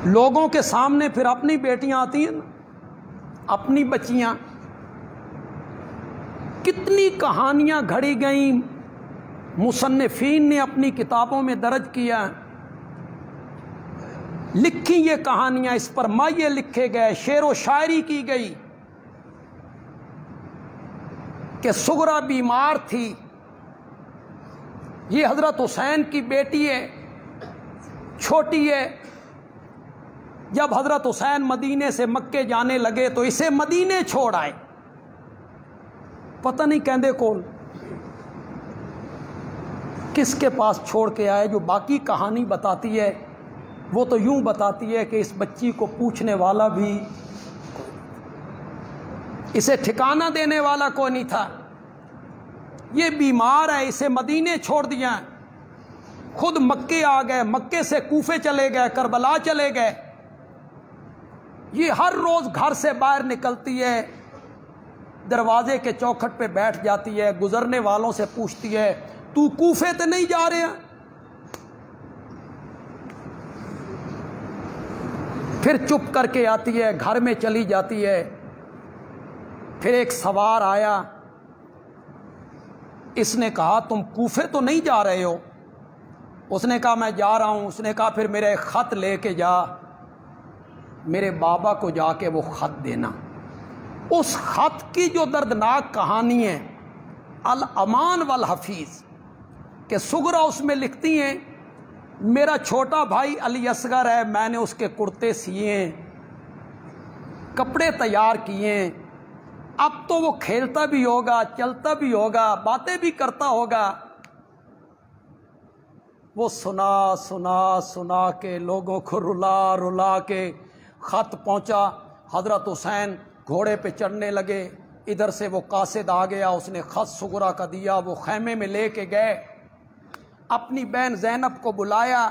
لوگوں کے سامنے پھر اپنی بیٹیاں آتی ہیں نا، اپنی بچیاں، کتنی کہانیاں گھڑی گئیں، مصنفین نے اپنی کتابوں میں درج کیا، لکھی یہ کہانیاں، اس پر مائے لکھے گئے، شعر و شاعری کی گئی کہ سغرا بیمار تھی، یہ حضرت حسین کی بیٹی ہے، چھوٹی ہے، جب حضرت حسین مدینے سے مکے جانے لگے تو اسے مدینے چھوڑ آئے، پتہ نہیں کہندے کون کس کے پاس چھوڑ کے آئے۔ جو باقی کہانی بتاتی ہے وہ تو یوں بتاتی ہے کہ اس بچی کو پوچھنے والا بھی، اسے ٹھکانہ دینے والا کوئی نہیں تھا، یہ بیمار ہے، اسے مدینے چھوڑ دیا، خود مکے آ گئے، مکے سے کوفے چلے گئے، کربلا چلے گئے، یہ ہر روز گھر سے باہر نکلتی ہے، دروازے کے چوکھٹ پہ بیٹھ جاتی ہے، گزرنے والوں سے پوچھتی ہے تو کوفے تے نہیں جا رہے ہیں؟ پھر چپ کر کے آتی ہے، گھر میں چلی جاتی ہے۔ پھر ایک سوار آیا، اس نے کہا تم کوفے تو نہیں جا رہے ہو؟ اس نے کہا میں جا رہا ہوں۔ اس نے کہا پھر میرا ایک خط لے کے جا، میرے بابا کو جا کے وہ خط دینا۔ اس خط کی جو دردناک کہانی ہے، الامان والحفیظ، کہ سغرا اس میں لکھتی ہیں میرا چھوٹا بھائی علی اصغر ہے، میں نے اس کے کرتے سیے ہیں، کپڑے تیار کیے ہیں، اب تو وہ کھیلتا بھی ہوگا، چلتا بھی ہوگا، باتیں بھی کرتا ہوگا۔ وہ سنا سنا سنا کے لوگوں کو رلا رلا کے خط پہنچا، حضرت حسین گھوڑے پہ چڑھنے لگے، ادھر سے وہ قاصد آ گیا، اس نے خط سغرا کا دیا، وہ خیمے میں لے کے گئے، اپنی بہن زینب کو بلایا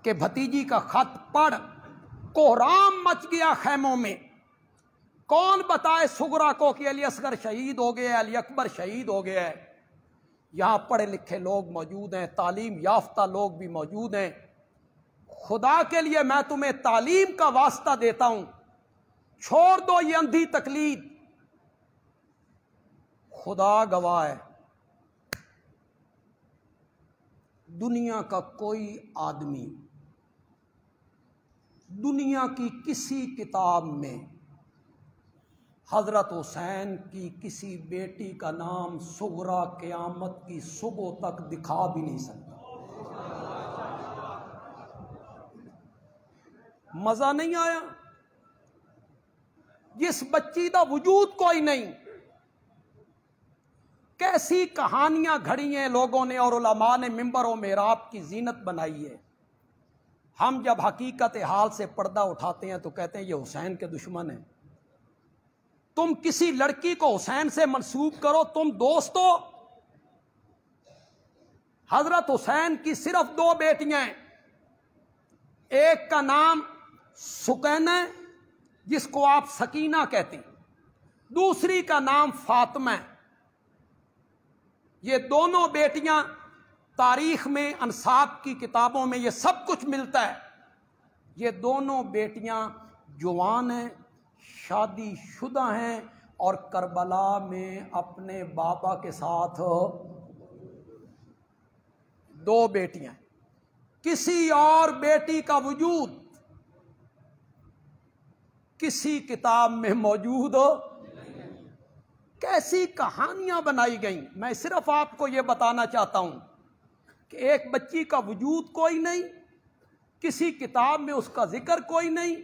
کہ بھتیجی کا خط پڑھ۔ کوہرام مچ گیا خیموں میں، کون بتائے سغرا کو کہ علی اصغر شہید ہو گیا ہے، علی اکبر شہید ہو گیا ہے؟ یہاں پڑھے لکھے لوگ موجود ہیں، تعلیم یافتہ لوگ بھی موجود ہیں، خدا کے لیے میں تمہیں تعلیم کا واسطہ دیتا ہوں، چھوڑ دو یہ اندھی تقلید، خدا گواہ ہے دنیا کا کوئی آدمی دنیا کی کسی کتاب میں حضرت حسین کی کسی بیٹی کا نام سغرا قیامت کی صبح تک دکھا بھی نہیں سکتا۔ مزہ نہیں آیا؟ جس بچی کا وجود کوئی نہیں، کیسی کہانیاں گھڑی ہیں لوگوں نے اور علماء نے منبر و محراب کی زینت بنائی ہے۔ ہم جب حقیقت حال سے پردہ اٹھاتے ہیں تو کہتے ہیں یہ حسین کے دشمن ہیں۔ تم کسی لڑکی کو حسین سے منسوب کرو، تم دوست ہو؟ حضرت حسین کی صرف دو بیٹیاں ہیں، ایک کا نام سکینہ ہے جس کو آپ سکینہ کہتے ہیں، دوسری کا نام فاطمہ ہے۔ یہ دونوں بیٹیاں تاریخ میں، انساب کی کتابوں میں یہ سب کچھ ملتا ہے، یہ دونوں بیٹیاں جوان ہیں، شادی شدہ ہیں، اور کربلا میں اپنے بابا کے ساتھ دو بیٹیاں ہیں، کسی اور بیٹی کا وجود کسی کتاب میں موجود ہو؟ کیسی کہانیاں بنائی گئیں۔ میں صرف آپ کو یہ بتانا چاہتا ہوں کہ ایک بچی کا وجود کوئی نہیں، کسی کتاب میں اس کا ذکر کوئی نہیں،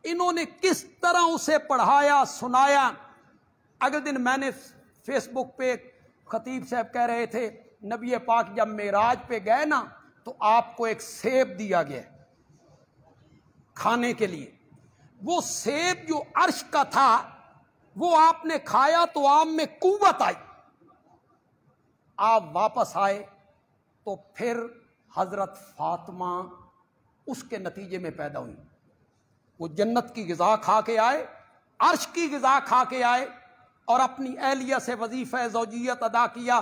انہوں نے کس طرح اسے پڑھایا، سنایا۔ اگلے دن میں نے فیس بک پہ خطیب صاحب کہہ رہے تھے نبی پاک جب معراج پہ گئے نا تو آپ کو ایک سیب دیا گیا کھانے کے لیے، وہ سیب جو عرش کا تھا وہ آپ نے کھایا تو آپ میں قوت آئی، آپ واپس آئے تو پھر حضرت فاطمہ اس کے نتیجے میں پیدا ہوئی، وہ جنت کی غذا کھا کے آئے، عرش کی غذا کھا کے آئے، اور اپنی اہلیہ سے وظیفہ زوجیت ادا کیا،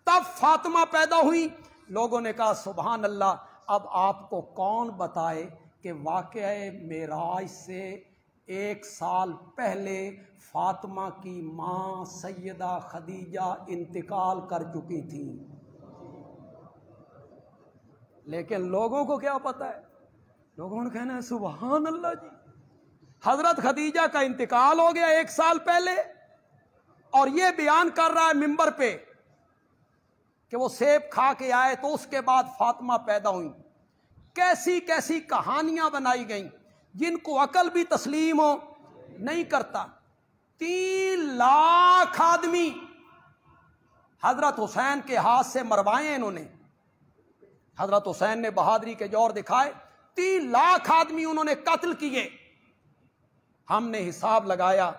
تب فاطمہ پیدا ہوئی۔ لوگوں نے کہا سبحان اللہ، اب آپ کو کون بتائے کہ واقعہ معراج سے 1 سال پہلے فاطمہ کی ماں سیدہ خدیجہ انتقال کر چکی تھیں، لیکن لوگوں کو کیا پتہ ہے؟ لوگوں نے کہنا ہے سبحان اللہ جی، حضرت خدیجہ کا انتقال ہو گیا 1 سال پہلے، اور یہ بیان کر رہا ہے ممبر پہ کہ وہ سیب کھا کے آئے تو اس کے بعد فاطمہ پیدا ہوئی۔ کیسی کیسی کہانیاں بنائی گئیں جن کو عقل بھی تسلیم نہیں کرتا۔ 3 لاکھ آدمی حضرت حسین کے ہاتھ سے مروائے انہوں نے، حضرت حسین نے بہادری کے جوہر دکھائے، 3 لاکھ آدمی انہوں نے قتل کیے۔ ہم نے حساب لگایا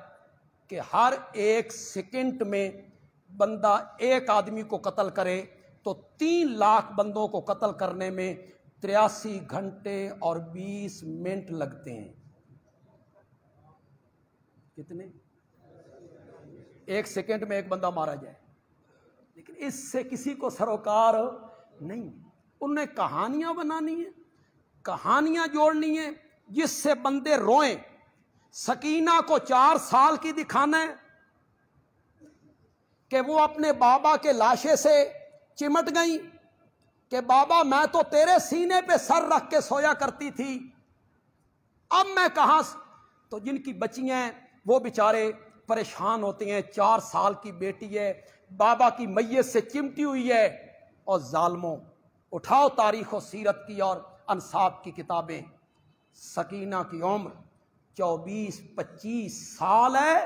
کہ ہر 1 سیکنڈ میں بندہ 1 آدمی کو قتل کرے تو 3 لاکھ بندوں کو قتل کرنے میں 83 گھنٹے اور 20 منٹ لگتے ہیں۔ کتنے؟ 1 سیکنڈ میں 1 بندہ مارا جائے، لیکن اس سے کسی کو سروکار نہیں۔ انہوں نے کہانیاں بنانی ہیں، کہانیاں جوڑنی ہیں جس سے بندے روئیں۔ سکینہ کو 4 سال کی دکھانا ہے کہ وہ اپنے بابا کے لاشے سے چمٹ گئیں کہ بابا میں تو تیرے سینے پہ سر رکھ کے سویا کرتی تھی، اب میں کہاں؟ تو جن کی بچیاں ہیں وہ بیچارے پریشان ہوتے ہیں، 4 سال کی بیٹی ہے، بابا کی میت سے چمٹی ہوئی ہے۔ اور ظالموں، اٹھاؤ تاریخ و سیرت کی اور انصاف کی کتابیں، سکینہ کی عمر 24-25 سال ہے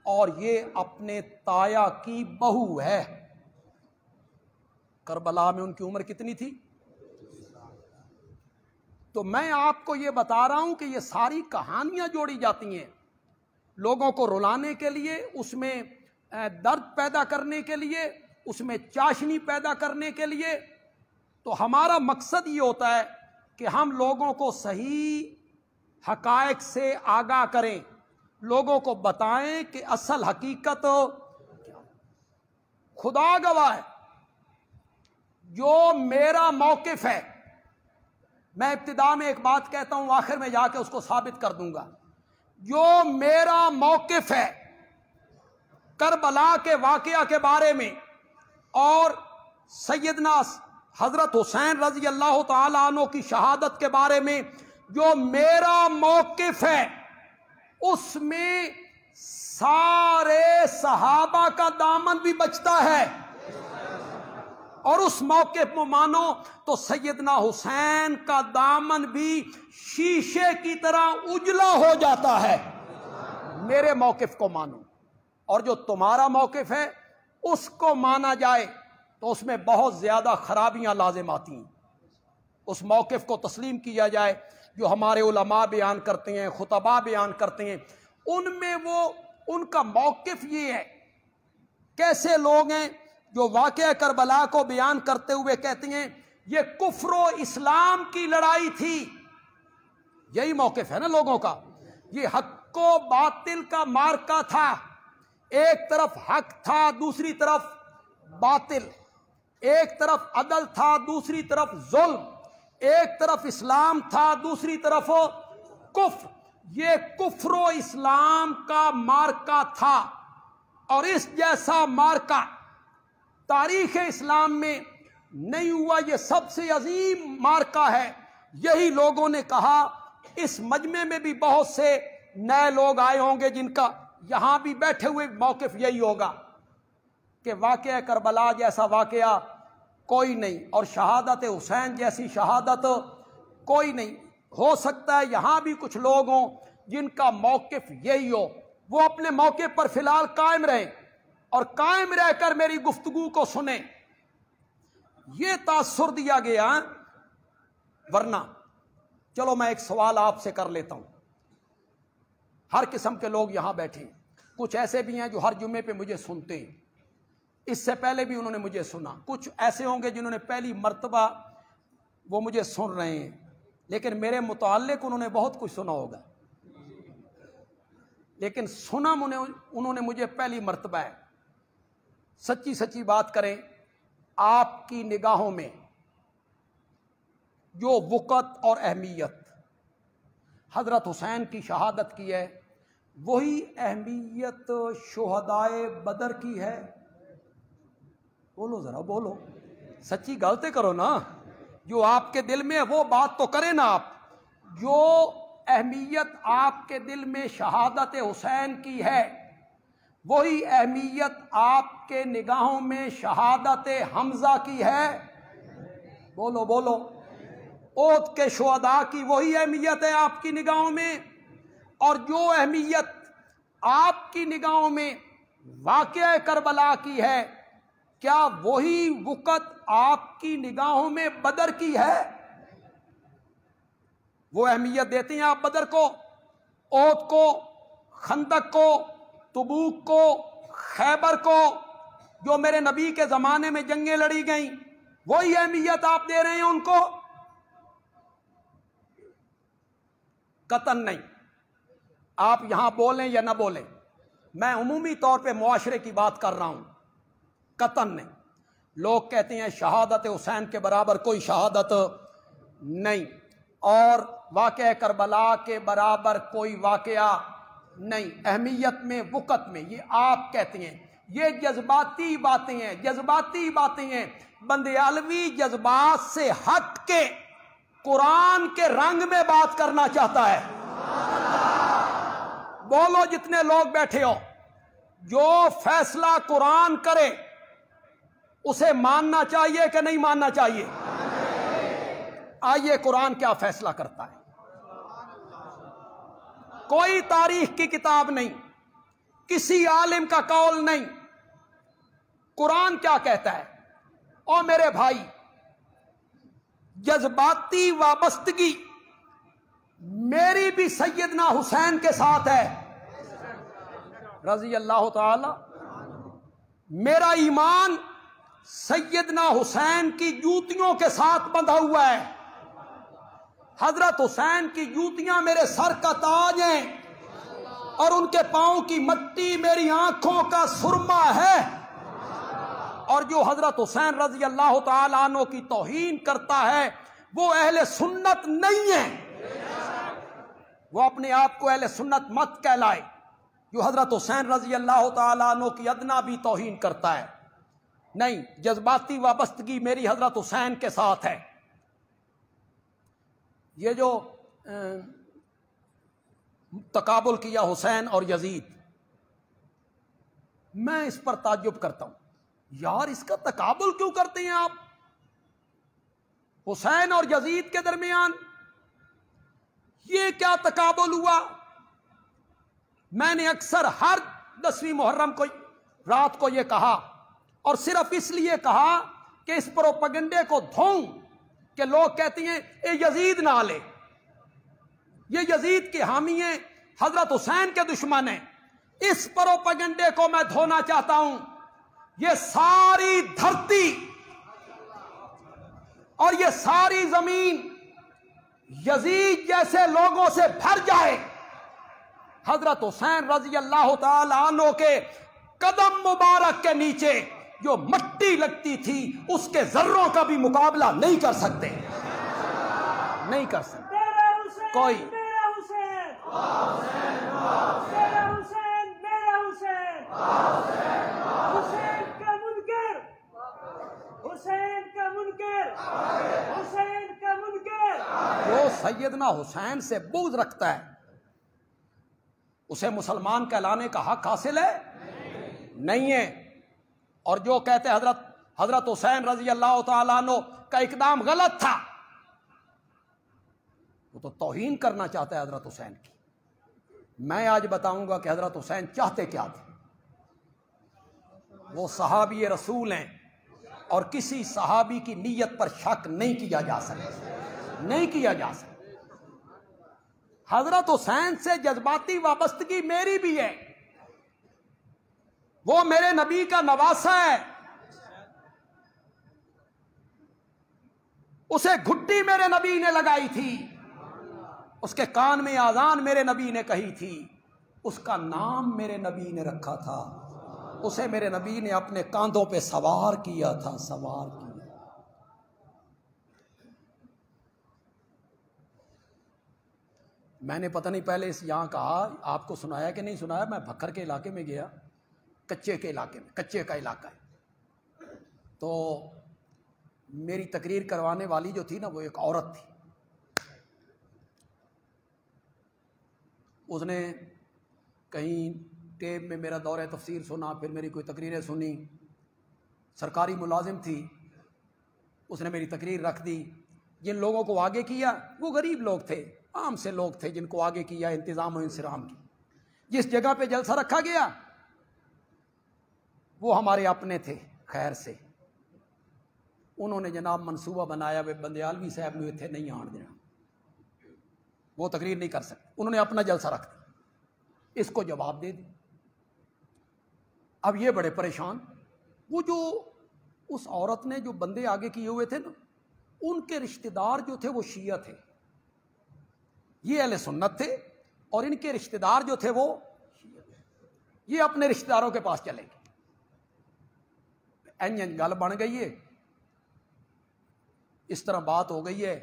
اور یہ اپنے تایا کی بہو ہے۔ کربلا میں ان کی عمر کتنی تھی؟ تو میں آپ کو یہ بتا رہا ہوں کہ یہ ساری کہانیاں جوڑی جاتی ہیں لوگوں کو رلانے کے لیے، اس میں درد پیدا کرنے کے لیے، اس میں چاشنی پیدا کرنے کے لیے۔ تو ہمارا مقصد یہ ہوتا ہے کہ ہم لوگوں کو صحیح حقائق سے آگاہ کریں، لوگوں کو بتائیں کہ اصل حقیقت کیا۔ خدا گواہ ہے، جو میرا موقف ہے، میں ابتدا میں ایک بات کہتا ہوں، آخر میں جا کے اس کو ثابت کر دوں گا، جو میرا موقف ہے کربلا کے واقعہ کے بارے میں اور سیدنا حضرت حسین رضی اللہ تعالی عنہ کی شہادت کے بارے میں جو میرا موقف ہے، اس میں سارے صحابہ کا دامن بھی بچتا ہے، اور اس موقف کو مانو تو سیدنا حسین کا دامن بھی شیشے کی طرح اجلا ہو جاتا ہے۔ میرے موقف کو مانو، اور جو تمہارا موقف ہے اس کو مانا جائے تو اس میں بہت زیادہ خرابیاں لازم آتی ہیں۔ اس موقف کو تسلیم کیا جائے جو ہمارے علماء بیان کرتے ہیں، خطباء بیان کرتے ہیں، ان میں وہ ان کا موقف یہ ہے۔ کیسے لوگ ہیں جو واقعہ کربلا کو بیان کرتے ہوئے کہتے ہیں یہ کفر و اسلام کی لڑائی تھی، یہی موقف ہے نا لوگوں کا، یہ حق و باطل کا معرکہ تھا، ایک طرف حق تھا دوسری طرف باطل، ایک طرف عدل تھا دوسری طرف ظلم، ایک طرف اسلام تھا دوسری طرف کفر۔ یہ کفر و اسلام کا معرکہ تھا، اور اس جیسا معرکہ تاریخ اسلام میں نہیں ہوا، یہ سب سے عظیم معرکہ ہے۔ یہی لوگوں نے کہا، اس مجمع میں بھی بہت سے نئے لوگ آئے ہوں گے جن کا یہاں بھی بیٹھے ہوئے موقف یہی ہوگا کہ واقعہ کربلا جیسا واقعہ کوئی نہیں، اور شہادت حسین جیسی شہادت کوئی نہیں۔ ہو سکتا ہے یہاں بھی کچھ لوگ ہوں جن کا موقف یہی ہو، وہ اپنے موقف پر فی الحال قائم رہیں اور قائم رہ کر میری گفتگو کو سنیں۔ یہ تاثر دیا گیا، ورنہ چلو میں ایک سوال آپ سے کر لیتا ہوں۔ ہر قسم کے لوگ یہاں بیٹھے ہیں، کچھ ایسے بھی ہیں جو ہر جمعے پہ مجھے سنتے ہیں، اس سے پہلے بھی انہوں نے مجھے سنا، کچھ ایسے ہوں گے جنہوں نے پہلی مرتبہ وہ مجھے سن رہے ہیں، لیکن میرے متعلق انہوں نے بہت کچھ سنا ہوگا، لیکن سنا انہوں نے مجھے پہلی مرتبہ ہے۔ سچی سچی بات کریں، آپ کی نگاہوں میں جو وقت اور اہمیت حضرت حسین کی شہادت کی ہے، وہی اہمیت شہدائے بدر کی ہے؟ بولو ذرا، بولو، سچی غلطی کرو نا، جو آپ کے دل میں ہے وہ بات تو کریں نا آپ۔ جو اہمیت آپ کے دل میں شہادت حسین کی ہے، وہی اہمیت آپ کے نگاہوں میں شہادت حمزہ کی ہے؟ بولو بولو۔ احد کے شہداء کی وہی اہمیت ہے آپ کی نگاہوں میں، اور جو اہمیت آپ کی نگاہوں میں واقعہ کربلا کی ہے، کیا وہی وقت آپ کی نگاہوں میں بدر کی ہے؟ وہ اہمیت دیتے ہیں آپ بدر کو، احد کو، خندق کو، تبوک کو، خیبر کو، جو میرے نبی کے زمانے میں جنگیں لڑی گئیں، وہی اہمیت آپ دے رہے ہیں ان کو؟ قطعاً نہیں۔ آپ یہاں بولیں یا نہ بولیں، میں عمومی طور پہ معاشرے کی بات کر رہا ہوں، قطعاً نہیں۔ لوگ کہتے ہیں شہادت حسین کے برابر کوئی شہادت نہیں، اور واقعہ کربلا کے برابر کوئی واقعہ نہیں، اہمیت میں، وقت میں۔ یہ آپ کہتے ہیں، یہ جذباتی باتیں ہیں، جذباتی باتیں ہیں۔ بندیالوی جذبات سے ہٹ کے قرآن کے رنگ میں بات کرنا چاہتا ہے۔ بولو جتنے لوگ بیٹھے ہو، جو فیصلہ قرآن کرے اسے ماننا چاہیے کہ نہیں ماننا چاہیے؟ آئیے قرآن کیا فیصلہ کرتا ہے۔ کوئی تاریخ کی کتاب نہیں، کسی عالم کا قول نہیں، قرآن کیا کہتا ہے؟ اور میرے بھائی، جذباتی وابستگی میری بھی سیدنا حسین کے ساتھ ہے رضی اللہ تعالی۔ میرا ایمان سیدنا حسین کی جوتیوں کے ساتھ بندھا ہوا ہے۔ حضرت حسین کی جوتیاں میرے سر کا تاج ہیں، اور ان کے پاؤں کی مٹی میری آنکھوں کا سرما ہے۔ اور جو حضرت حسین رضی اللہ تعالی عنہ کی توہین کرتا ہے وہ اہل سنت نہیں ہے۔ وہ اپنے آپ کو اہل سنت مت کہلائے جو حضرت حسین رضی اللہ تعالی عنہ کی ادنا بھی توہین کرتا ہے۔ نہیں، جذباتی وابستگی میری حضرت حسین کے ساتھ ہے۔ یہ جو تقابل کیا حسین اور یزید، میں اس پر تعجب کرتا ہوں، یار اس کا تقابل کیوں کرتے ہیں آپ حسین اور یزید کے درمیان؟ یہ کیا تقابل ہوا؟ میں نے اکثر ہر 10ویں محرم کو رات کو یہ کہا، اور صرف اس لیے کہا کہ اس پروپیگنڈے کو دھوؤں کہ لوگ کہتے ہیں اے یزید نہ لے، یہ یزید کے حامی ہیں، حضرت حسین کے دشمن ہیں۔ اس پروپیگنڈے کو میں دھونا چاہتا ہوں۔ یہ ساری دھرتی اور یہ ساری زمین یزید جیسے لوگوں سے بھر جائے، حضرت حسین رضی اللہ تعالی عنہ کے قدم مبارک کے نیچے جو مٹی لگتی تھی اس کے ذروں کا بھی مقابلہ نہیں کر سکتے، نہیں کر سکتے کوئی۔ جو سیدنا حسین سے بغض رکھتا ہے اسے مسلمان کہلانے کا حق حاصل ہے؟ نہیں ہے۔ اور جو کہتے حضرت حسین رضی اللہ تعالیٰ عنہ کا اقدام غلط تھا، وہ تو توہین کرنا چاہتا ہے حضرت حسین کی۔ میں آج بتاؤں گا کہ حضرت حسین چاہتے کیا تھے۔ وہ صحابی رسول ہیں، اور کسی صحابی کی نیت پر شک نہیں کیا جا سکتا، نہیں کیا جا سکتا۔ حضرت حسین سے جذباتی وابستگی میری بھی ہے، وہ میرے نبی کا نواسا ہے، اسے گھٹی میرے نبی نے لگائی تھی، اس کے کان میں آذان میرے نبی نے کہی تھی، اس کا نام میرے نبی نے رکھا تھا، اسے میرے نبی نے اپنے کاندھوں پہ سوار کیا تھا، سوار کیا۔ میں نے پتہ نہیں پہلے اس یہاں کہا، آپ کو سنایا کہ نہیں سنایا، میں بھکر کے علاقے میں گیا، کچے کے علاقے میں، کچے کا علاقہ ہے، تو میری تقریر کروانے والی جو تھی نا وہ ایک عورت تھی. اس نے کہیں ٹیپ میں میرا دورہ تفسیر سنا، پھر میری کوئی تقریریں سنی، سرکاری ملازم تھی، اس نے میری تقریر رکھ دی. جن لوگوں کو آگے کیا وہ غریب لوگ تھے، عام سے لوگ تھے جن کو آگے کیا انتظام و انصرام کی. جس جگہ پہ جلسہ رکھا گیا وہ ہمارے اپنے تھے خیر سے، انہوں نے جناب منصوبہ بنایا، وہ بندیالوی صاحب نے تھے نہیں آن دینا، وہ تقریر نہیں کر سکتے، انہوں نے اپنا جلسہ رکھ دیا، اس کو جواب دے دی. اب یہ بڑے پریشان. وہ جو اس عورت نے جو بندے آگے کیے ہوئے تھے نا، ان کے رشتہ دار جو تھے وہ شیعہ تھے، یہ اہل سنت تھے، اور ان کے رشتہ دار جو تھے وہ شیعہ تھے. یہ اپنے رشتہ داروں کے پاس چلے گئے، این گل بن گئی ہے، اس طرح بات ہو گئی ہے،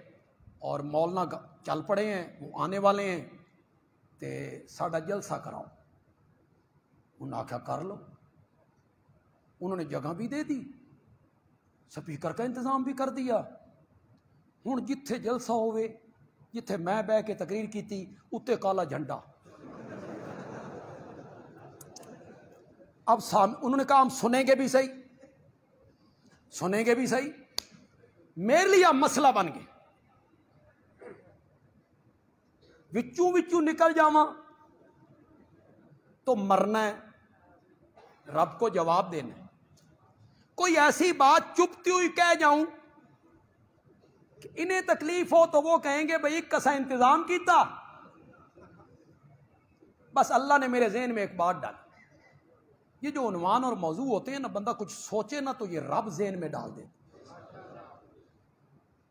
اور مولانا چل پڑے ہیں، وہ آنے والے ہیں، تے ساڈا جلسہ کراؤ. انہوں نے آخیا کر لو. انہوں نے جگہ بھی دے دی، سپیکر کا انتظام بھی کر دیا. ہوں جتھے جلسہ ہوئے، جتھے میں بہ کے تقریر کیتی، اتنے کالا جھنڈا. اب انہوں نے کہا ہم سنیں گے بھی صحیح، سنیں گے بھی صحیح. میرے لیے اب مسئلہ بن گیا، وچوں وچوں نکل جاواں تو مرنا ہے، رب کو جواب دینا ہے. کوئی ایسی بات چپتی ہوئی کہہ جاؤں کہ انہیں تکلیف ہو تو وہ کہیں گے بھئی کسا انتظام کیتا. بس اللہ نے میرے ذہن میں ایک بات ڈالی. یہ جو عنوان اور موضوع ہوتے ہیں نا، بندہ کچھ سوچے نا تو یہ رب ذہن میں ڈال دے.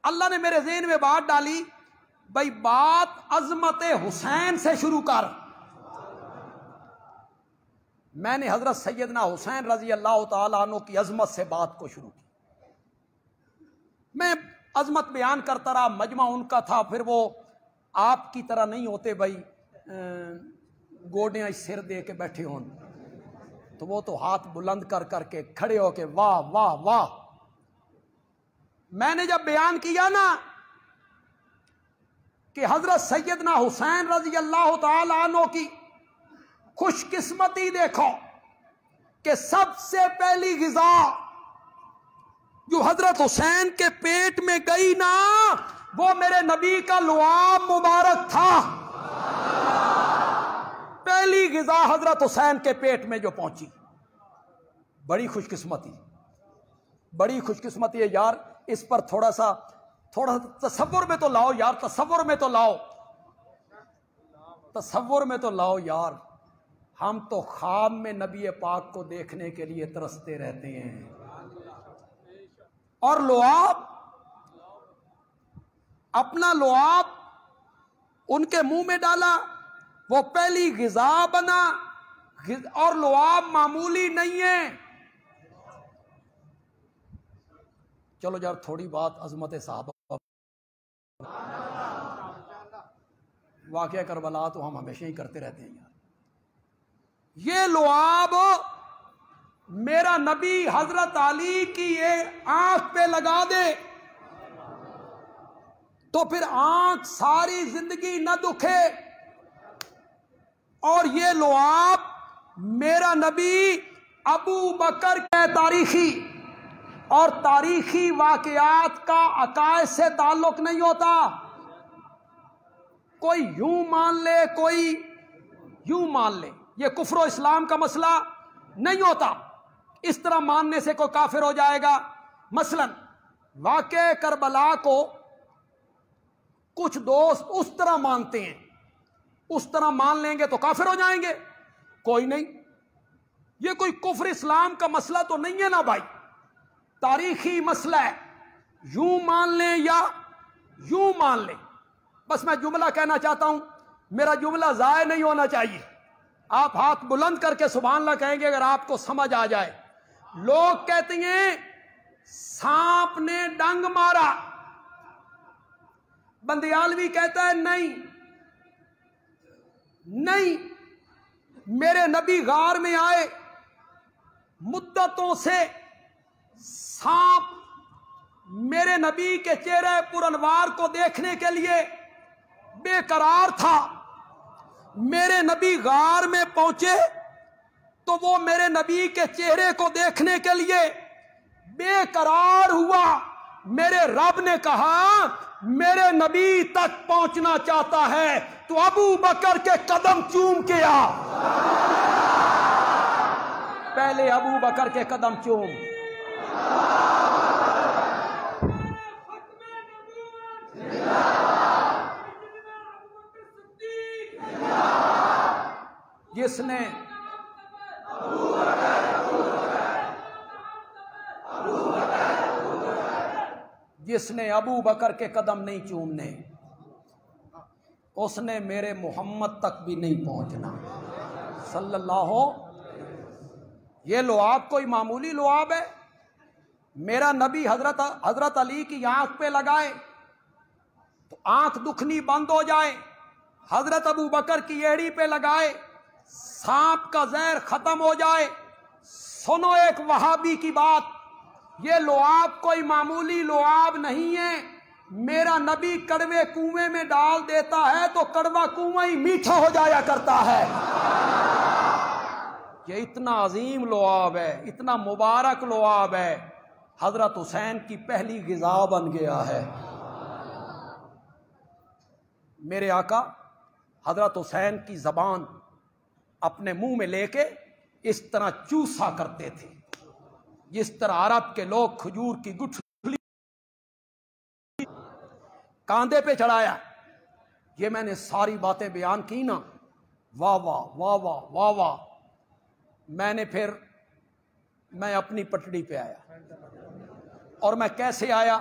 اللہ نے میرے ذہن میں بات ڈالی، بھئی بات عظمت حسین سے شروع کر. میں نے حضرت سیدنا حسین رضی اللہ تعالیٰ عنہ کی عظمت سے بات کو شروع کی. میں عظمت بیان کرتا رہا، مجمع ان کا تھا، پھر وہ آپ کی طرح نہیں ہوتے بھائی گوڈیاں سر دے کے بیٹھے ہوں، تو وہ تو ہاتھ بلند کر کر کے کھڑے ہو کے واہ واہ واہ. میں نے جب بیان کیا نا کہ حضرت سیدنا حسین رضی اللہ تعالی عنہ کی خوش قسمتی دیکھو کہ سب سے پہلی غذا جو حضرت حسین کے پیٹ میں گئی نا، وہ میرے نبی کا لعاب مبارک تھا. پہلی غذا حضرت حسین کے پیٹ میں جو پہنچی، بڑی خوش قسمتی، بڑی خوش قسمتی ہے یار. اس پر تھوڑا سا تصور میں تو لاؤ یار، تصور میں تو لاؤ، تصور میں تو لاؤ یار. ہم تو خواب میں نبی پاک کو دیکھنے کے لیے ترستے رہتے ہیں، اور لعاب، اپنا لعاب ان کے منہ میں ڈالا، وہ پہلی غذا بنا. اور لعاب معمولی نہیں ہے. چلو یار تھوڑی بات عظمت صحابہ، واقعہ کربلا تو ہم ہمیشہ ہی کرتے رہتے ہیں یار. یہ لعاب میرا نبی حضرت علی کی یہ آنکھ پہ لگا دے تو پھر آنکھ ساری زندگی نہ دکھے. اور یہ لعاب میرا نبی ابو بکر کے تاریخی اور تاریخی واقعات کا عقائد سے تعلق نہیں ہوتا. کوئی یوں مان لے، کوئی یوں مان لے، یہ کفر و اسلام کا مسئلہ نہیں ہوتا. اس طرح ماننے سے کوئی کافر ہو جائے گا. مثلا واقعہ کربلا کو کچھ دوست اس طرح مانتے ہیں، اس طرح مان لیں گے تو کافر ہو جائیں گے. کوئی نہیں، یہ کوئی کفر اسلام کا مسئلہ تو نہیں ہے نا بھائی، تاریخی مسئلہ ہے. یوں مان لیں یا یوں مان لیں. بس میں جملہ کہنا چاہتا ہوں، میرا جملہ ضائع نہیں ہونا چاہیے. آپ ہاتھ بلند کر کے سبحان اللہ کہیں گے اگر آپ کو سمجھ آ جائے. لوگ کہتے ہیں سانپ نے ڈنگ مارا، بندیالوی کہتا ہے نہیں، نہیں، میرے نبی غار میں آئے، مدتوں سے سانپ میرے نبی کے چہرے پر انوار کو دیکھنے کے لیے بے قرار تھا۔ میرے نبی غار میں پہنچے تو وہ میرے نبی کے چہرے کو دیکھنے کے لیے بے قرار ہوا۔ میرے رب نے کہا میرے نبی تک پہنچنا چاہتا ہے تو ابو بکر کے قدم چوم کے آ۔ پہلے ابو بکر کے قدم چوم۔ جس نے ابو بکر کے قدم نہیں چومنے، اس نے میرے محمد تک بھی نہیں پہنچنا صلی اللہ۔ یہ لعاب کوئی معمولی لعاب ہے؟ میرا نبی حضرت علی کی آنکھ پہ لگائے تو آنکھ دکھنی بند ہو جائے، حضرت ابو بکر کی ایڑی پہ لگائے سانپ کا زہر ختم ہو جائے۔ سنو ایک وہابی کی بات، یہ لعاب کوئی معمولی لعاب نہیں ہے۔ میرا نبی کڑوے کنویں میں ڈال دیتا ہے تو کڑوا کنواں ہی میٹھا ہو جایا کرتا ہے۔ یہ اتنا عظیم لعاب ہے، اتنا مبارک لعاب ہے، حضرت حسین کی پہلی غذا بن گیا ہے۔ میرے آقا حضرت حسین کی زبان اپنے منہ میں لے کے اس طرح چوسا کرتے تھے جس طرح عرب کے لوگ کھجور کی گٹھلی کاندھے پہ چڑھایا۔ یہ میں نے ساری باتیں بیان کی نا، واہ واہ واہ واہ واہ واہ، میں اپنی پٹڑی پہ آیا، اور میں کیسے آیا،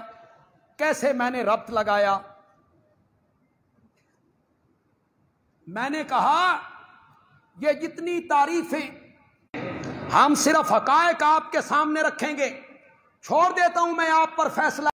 کیسے میں نے ربط لگایا۔ میں نے کہا یہ جتنی تعریفیں ہم صرف حقائق آپ کے سامنے رکھیں گے، چھوڑ دیتا ہوں میں آپ پر فیصلہ۔